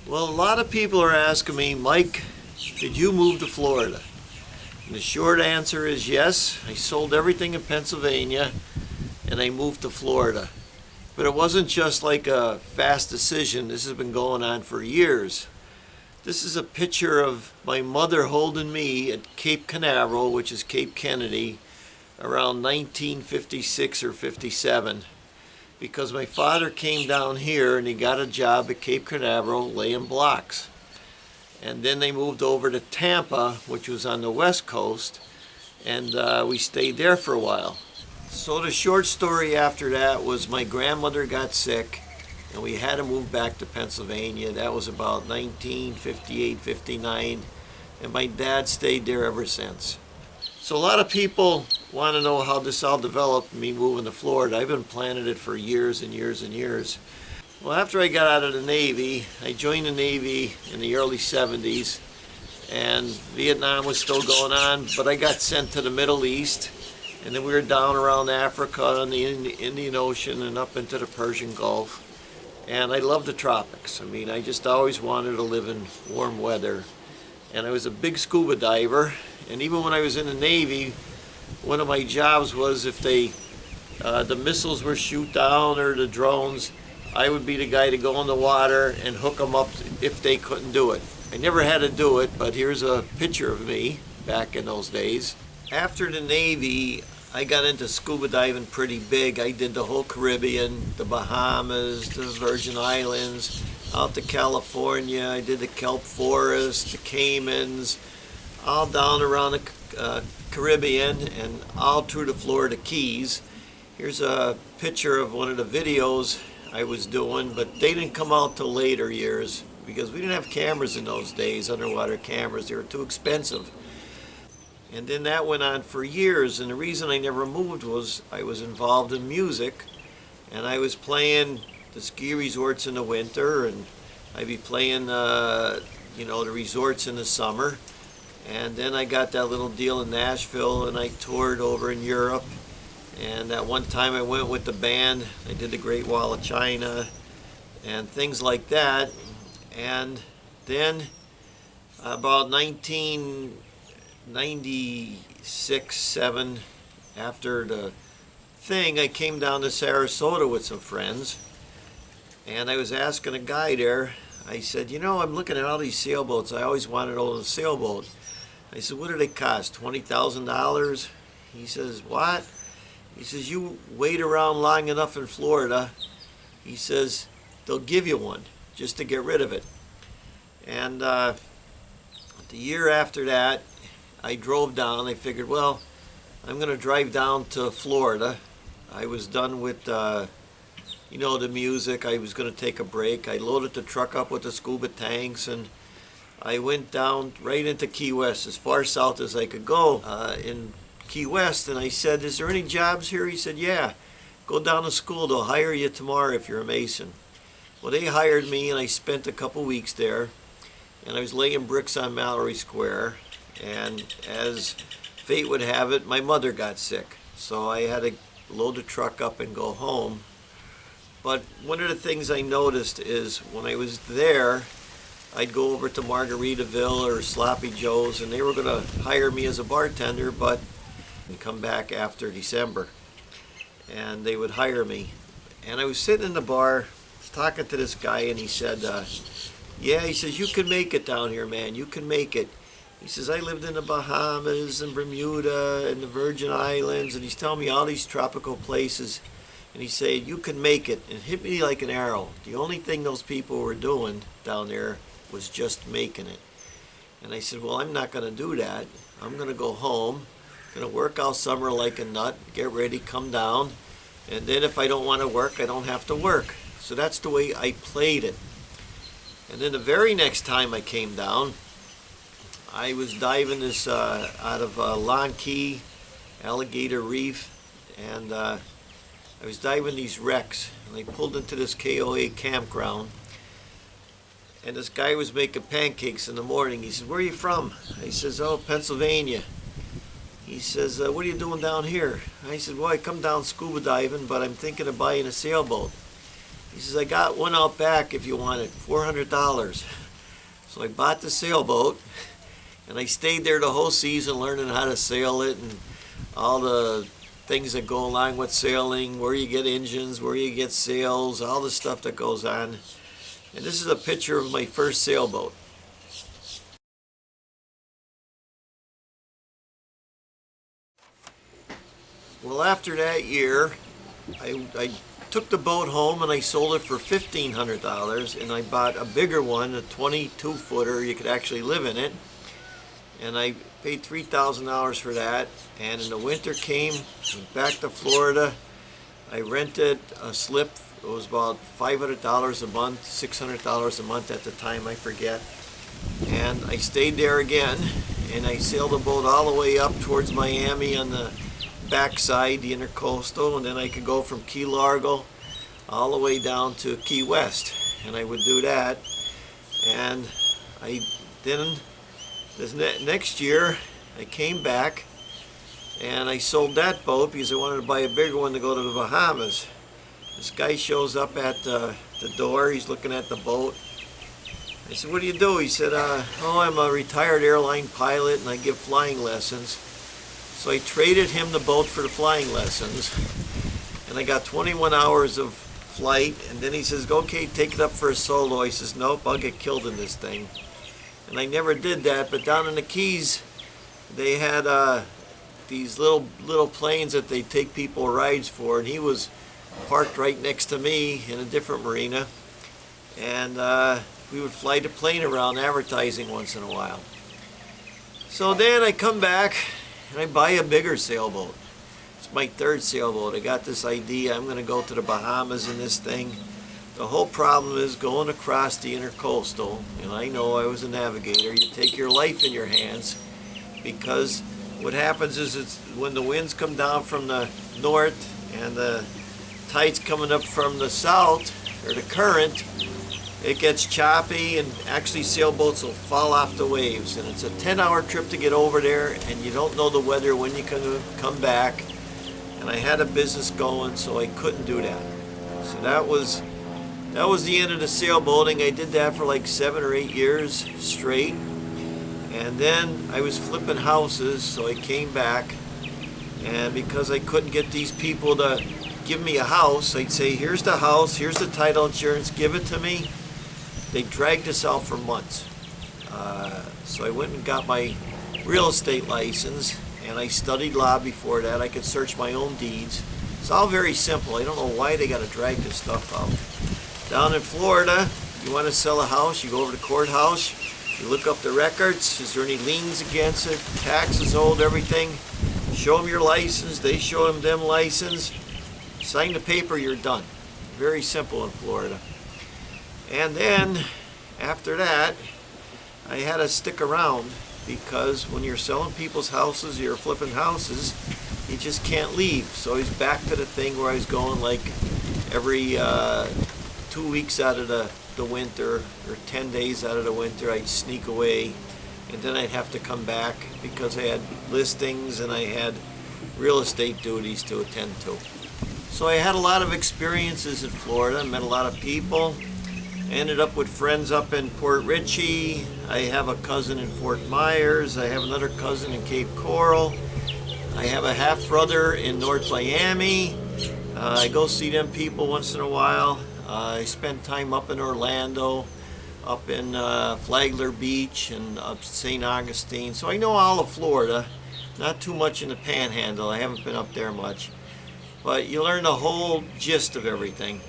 Well, a lot of people are asking me, Mike, did you move to Florida? And the short answer is yes. I sold everything in Pennsylvania and I moved to Florida. But it wasn't just like a fast decision. This has been going on for years. This is a picture of my mother holding me at Cape Canaveral, which is Cape Kennedy, around 1956 or 57. Because my father came down here and he got a job at Cape Canaveral laying blocks. And then they moved over to Tampa, which was on the west coast, and we stayed there for a while. So the short story after that was my grandmother got sick and we had to move back to Pennsylvania. That was about 1958, 59, and my dad stayed there ever since. So a lot of people want to know how this all developed, me moving to Florida. I've been planning it for years and years and years. Well, after I got out of the Navy, I joined the Navy in the early 70s, and Vietnam was still going on, but I got sent to the Middle East, and then we were down around Africa on the Indian Ocean and up into the Persian Gulf. And I love the tropics. I mean, I just always wanted to live in warm weather. And I was a big scuba diver, and even when I was in the Navy, one of my jobs was if the missiles were shoot down or the drones, I would be the guy to go in the water and hook them up if they couldn't do it. I never had to do it, but here's a picture of me back in those days. After the Navy, I got into scuba diving pretty big. I did the whole Caribbean, the Bahamas, the Virgin Islands, out to California. I did the kelp forest, the Caymans, all down around the Caribbean and all through the Florida Keys. Here's a picture of one of the videos I was doing, but they didn't come out till later years because we didn't have cameras in those days, underwater cameras. They were too expensive. And then that went on for years, and the reason I never moved was I was involved in music, and I was playing the ski resorts in the winter, and I'd be playing the resorts in the summer. And then I got that little deal in Nashville, and I toured over in Europe. And that one time I went with the band, I did the Great Wall of China and things like that. And then about 1996, 7, after the thing, I came down to Sarasota with some friends. And I was asking a guy there, I said, I'm looking at all these sailboats. I always wanted to own a sailboat. I said, what do they cost, $20,000? He says, what? He says, you wait around long enough in Florida, he says, they'll give you one just to get rid of it. And the year after that, I drove down. I figured, well, I'm going to drive down to Florida. I was done with, the music. I was going to take a break. I loaded the truck up with the scuba tanks, and I went down right into Key West, as far south as I could go in Key West. And I said, is there any jobs here? He said, yeah, go down to school. They'll hire you tomorrow if you're a mason. Well, they hired me, and I spent a couple weeks there. And I was laying bricks on Mallory Square. And as fate would have it, my mother got sick. So I had to load the truck up and go home. But one of the things I noticed is when I was there, I'd go over to Margaritaville or Sloppy Joe's, and they were going to hire me as a bartender, but I'd come back after December. And they would hire me. And I was sitting in the bar, was talking to this guy, and he said, yeah, he says, you can make it down here, man. You can make it. He says, I lived in the Bahamas and Bermuda and the Virgin Islands, and he's telling me all these tropical places. And he said, you can make it. And it hit me like an arrow. The only thing those people were doing down there was just making it. And I said, well, I'm not going to do that. I'm going to go home, going to work all summer like a nut, get ready, come down, and then if I don't want to work, I don't have to work. So that's the way I played it. And then the very next time I came down, I was diving this out of Long Key, Alligator Reef, and I was diving these wrecks, and I pulled into this KOA campground, and this guy was making pancakes in the morning. He said, where are you from? I says, oh, Pennsylvania. He says, what are you doing down here? I said, well, I come down scuba diving, but I'm thinking of buying a sailboat. He says, I got one out back if you want it, $400. So I bought the sailboat, and I stayed there the whole season learning how to sail it and all the things that go along with sailing, where you get engines, where you get sails, all the stuff that goes on. And this is a picture of my first sailboat. Well, after that year, I took the boat home and I sold it for $1,500, and I bought a bigger one, a 22-footer. You could actually live in it, and I paid $3,000 for that. And in the winter came, went back to Florida. I rented a slip. It was about $500 a month, $600 a month at the time, I forget. And I stayed there again, and I sailed the boat all the way up towards Miami on the backside, the intercoastal, and then I could go from Key Largo all the way down to Key West, and I would do that. And I then this next year I came back and I sold that boat because I wanted to buy a bigger one to go to the Bahamas. This guy shows up at the door. He's looking at the boat. I said, what do you do? He said, oh, I'm a retired airline pilot and I give flying lessons. So I traded him the boat for the flying lessons, and I got 21 hours of flight. And then he says, okay, take it up for a solo. I says, nope, I'll get killed in this thing. And I never did that. But down in the Keys, they had these little planes that they take people rides for, and he was parked right next to me in a different marina, and we would fly the plane around advertising once in a while. So then I come back and I buy a bigger sailboat. It's my third sailboat. I got this idea, I'm going to go to the Bahamas in this thing. The whole problem is going across the intercoastal, and I know I was a navigator, you take your life in your hands, because what happens is it's when the winds come down from the north and the tide's coming up from the south, or the current, it gets choppy, and actually sailboats will fall off the waves, and it's a 10-hour trip to get over there, and you don't know the weather when you can come back. And I had a business going, so I couldn't do that. So that was the end of the sailboating. I did that for like 7 or 8 years straight, and then I was flipping houses, so I came back, and because I couldn't get these people to give me a house, I'd say, here's the house, here's the title insurance, give it to me. They dragged us out for months. So I went and got my real estate license, and I studied law before that. I could search my own deeds. It's all very simple. I don't know why they got to drag this stuff out. Down in Florida, you want to sell a house, you go over to the courthouse, you look up the records, is there any liens against it, taxes owed, everything. Show them your license, they show them license, sign the paper, you're done. Very simple in Florida. And then, after that, I had to stick around, because when you're selling people's houses, you're flipping houses, you just can't leave. So I was back to the thing where I was going like every 2 weeks out of the winter, or 10 days out of the winter, I'd sneak away, and then I'd have to come back because I had listings and I had real estate duties to attend to. So I had a lot of experiences in Florida, met a lot of people. I ended up with friends up in Port Richey. I have a cousin in Fort Myers. I have another cousin in Cape Coral. I have a half-brother in North Miami. I go see them people once in a while. I spend time up in Orlando, up in Flagler Beach, and up St. Augustine. So I know all of Florida. Not too much in the Panhandle. I haven't been up there much. But you learn the whole gist of everything.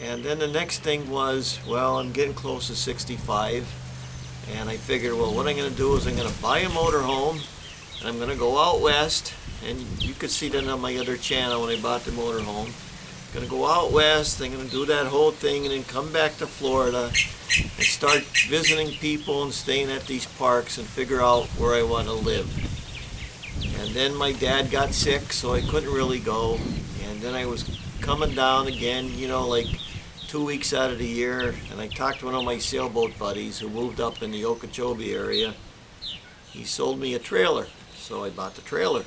And then the next thing was, well, I'm getting close to 65, and I figured, well, what I'm going to do is I'm going to buy a motorhome, and I'm going to go out west, and you could see that on my other channel when I bought the motorhome. I'm going to go out west, I'm going to do that whole thing, and then come back to Florida and start visiting people and staying at these parks and figure out where I want to live. And then my dad got sick, so I couldn't really go, and then I was coming down again, you know, like 2 weeks out of the year, and I talked to one of my sailboat buddies who moved up in the Okeechobee area. He sold me a trailer, so I bought the trailer,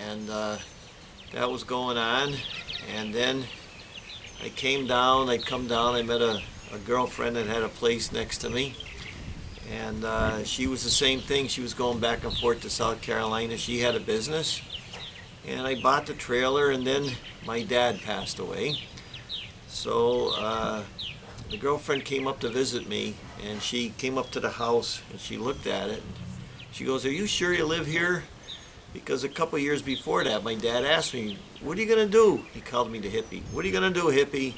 and that was going on. And then I came down, I'd come down, I met a girlfriend that had a place next to me. And she was the same thing. She was going back and forth to South Carolina. She had a business. And I bought the trailer, and then my dad passed away. So the girlfriend came up to visit me, and she came up to the house, and she looked at it. And she goes, "Are you sure you live here?" Because a couple years before that, my dad asked me, "What are you going to do?" He called me the hippie. "What are you going to do, hippie?"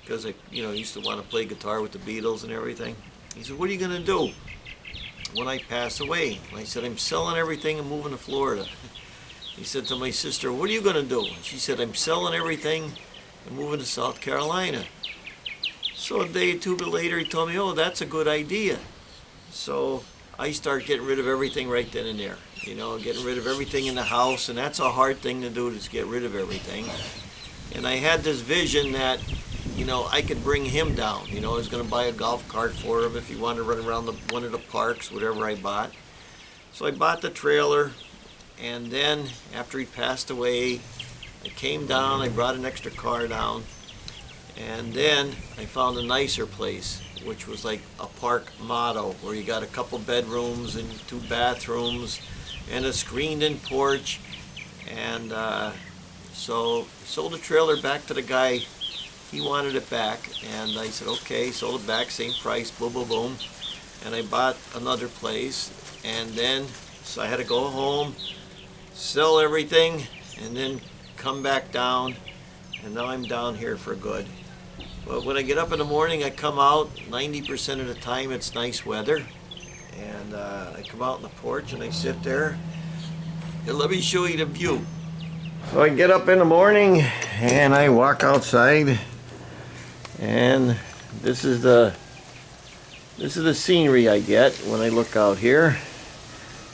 Because I used to want to play guitar with the Beatles and everything. He said, "What are you going to do when I pass away?" And I said, "I'm selling everything and moving to Florida." He said to my sister, "What are you going to do?" And she said, "I'm selling everything and moving to South Carolina." So a day or two later, he told me, "Oh, that's a good idea." So I start getting rid of everything right then and there. Getting rid of everything in the house, and that's a hard thing to do, to get rid of everything. And I had this vision that I could bring him down. I was going to buy a golf cart for him if he wanted to run around one of the parks, whatever I bought. So I bought the trailer, and then after he passed away, I came down, I brought an extra car down, and then I found a nicer place, which was like a park motto, where you got a couple bedrooms and 2 bathrooms and a screened-in porch. And so sold the trailer back to the guy. He wanted it back, and I said, okay, sold it back, same price, boom, boom, boom. And I bought another place, and then, so I had to go home, sell everything, and then come back down, and now I'm down here for good. But when I get up in the morning, I come out, 90% of the time it's nice weather, and I come out on the porch and I sit there, and let me show you the view. So I get up in the morning, and I walk outside, and this is the scenery I get when I look out here.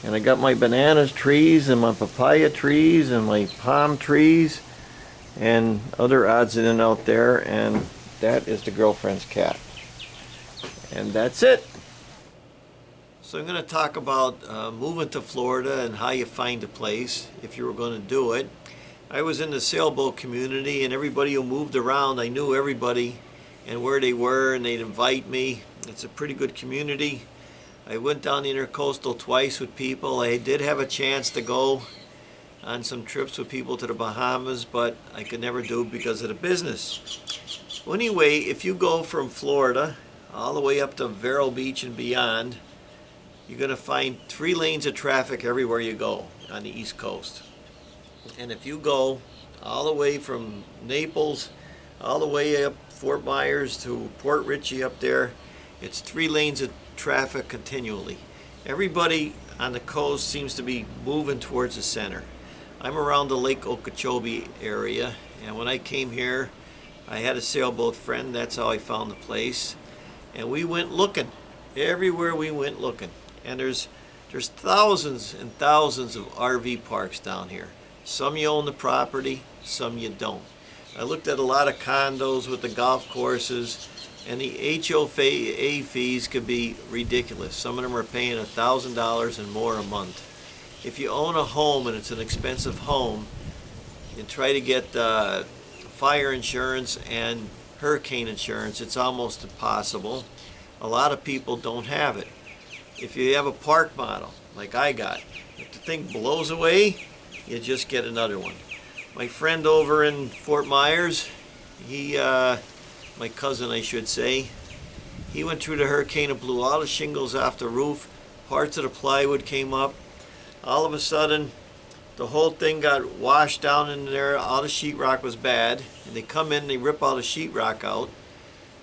And I got my bananas trees and my papaya trees and my palm trees and other odds and ends out there, and that is the girlfriend's cat. And that's it. So I'm going to talk about moving to Florida and how you find a place if you were going to do it. I was in the sailboat community, and everybody who moved around, I knew everybody and where they were, and they'd invite me. It's a pretty good community. I went down the Intercoastal twice with people. I did have a chance to go on some trips with people to the Bahamas, but I could never do it because of the business. Well, anyway, if you go from Florida all the way up to Vero Beach and beyond, you're going to find 3 lanes of traffic everywhere you go on the East Coast. And if you go all the way from Naples, all the way up Fort Myers to Port Richey up there, it's 3 lanes of traffic continually. Everybody on the coast seems to be moving towards the center. I'm around the Lake Okeechobee area, and when I came here, I had a sailboat friend. That's how I found the place, and we went looking everywhere. We went looking, and there's thousands and thousands of RV parks down here. Some you own the property, some you don't. I looked at a lot of condos with the golf courses, and the HOA fees could be ridiculous. Some of them are paying $1,000 and more a month. If you own a home and it's an expensive home, you try to get fire insurance and hurricane insurance, it's almost impossible. A lot of people don't have it. If you have a park model, like I got, if the thing blows away, you just get another one. My friend over in Fort Myers, my cousin I should say, he went through the hurricane and blew all the shingles off the roof, parts of the plywood came up. All of a sudden, the whole thing got washed down in there, all the sheetrock was bad, and they come in, they rip all the sheetrock out,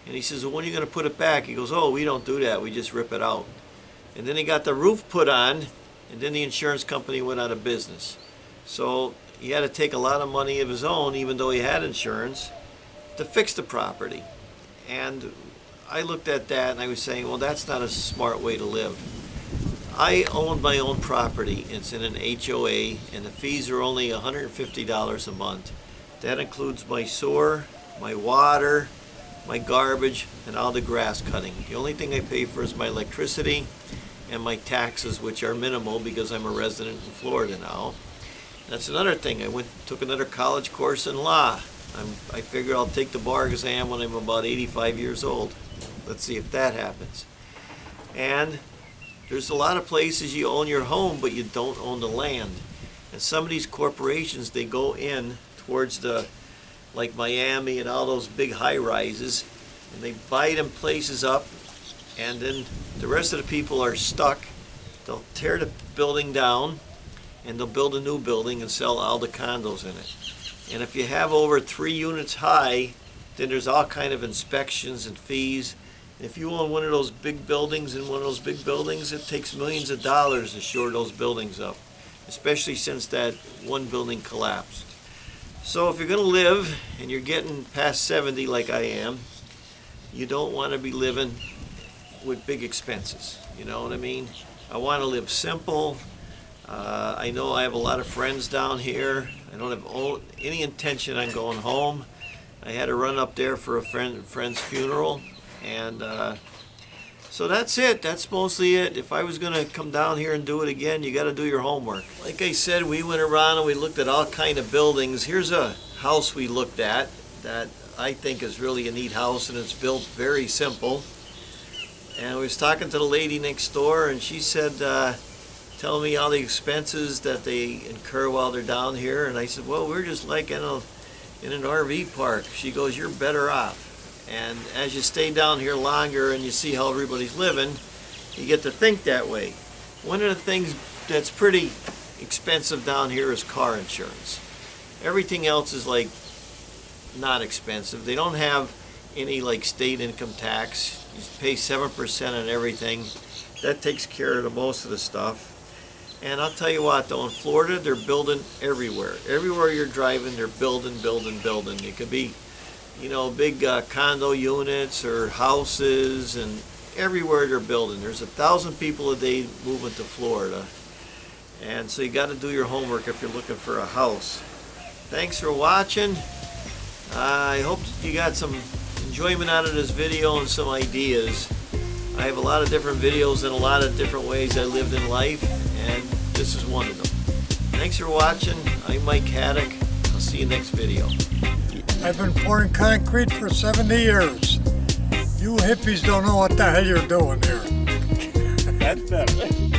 and he says, well, when are you going to put it back? He goes, oh, we don't do that, we just rip it out. And then he got the roof put on, and then the insurance company went out of business. So he had to take a lot of money of his own, even though he had insurance, to fix the property. And I looked at that and I was saying, well, that's not a smart way to live. I own my own property. It's in an HOA, and the fees are only $150 a month. That includes my sewer, my water, my garbage, and all the grass cutting. The only thing I pay for is my electricity and my taxes, which are minimal because I'm a resident in Florida now. That's another thing. I took another college course in law. I figure I'll take the bar exam when I'm about 85 years old. Let's see if that happens. And there's a lot of places you own your home, but you don't own the land. And some of these corporations, they go in towards the, like Miami and all those big high rises, and they buy them places up, and then the rest of the people are stuck. They'll tear the building down, and they'll build a new building and sell all the condos in it. And if you have over 3 units high, then there's all kind of inspections and fees. And if you own one of those big buildings in one of those big buildings, it takes millions of dollars to shore those buildings up, especially since that one building collapsed. So if you're going to live and you're getting past 70 like I am, you don't want to be living with big expenses. You know what I mean? I want to live simple. I know I have a lot of friends down here. I don't have any intention on going home. I had to run up there for a friend's funeral, and so that's it. That's mostly it. If I was going to come down here and do it again, you got to do your homework. Like I said, we went around and we looked at all kind of buildings. Here's a house we looked at that I think is really a neat house, and it's built very simple. And I was talking to the lady next door, and she said, telling me all the expenses that they incur while they're down here. And I said, well, we're just like in an RV park. She goes, you're better off. And as you stay down here longer and you see how everybody's living, you get to think that way. One of the things that's pretty expensive down here is car insurance. Everything else is like not expensive. They don't have any like state income tax. You pay 7% on everything. That takes care of most of the stuff. And I'll tell you what, though, in Florida, they're building everywhere. Everywhere you're driving, they're building. It could be, you know, big condo units or houses, and everywhere they're building. There's 1,000 people a day moving to Florida. And so you got to do your homework if you're looking for a house. Thanks for watching. I hope you got some enjoyment out of this video and some ideas. I have a lot of different videos and a lot of different ways I lived in life, and this is one of them. Thanks for watching. I'm Mike Haduck. I'll see you next video. I've been pouring concrete for 70 years. You hippies don't know what the hell you're doing here. That's better.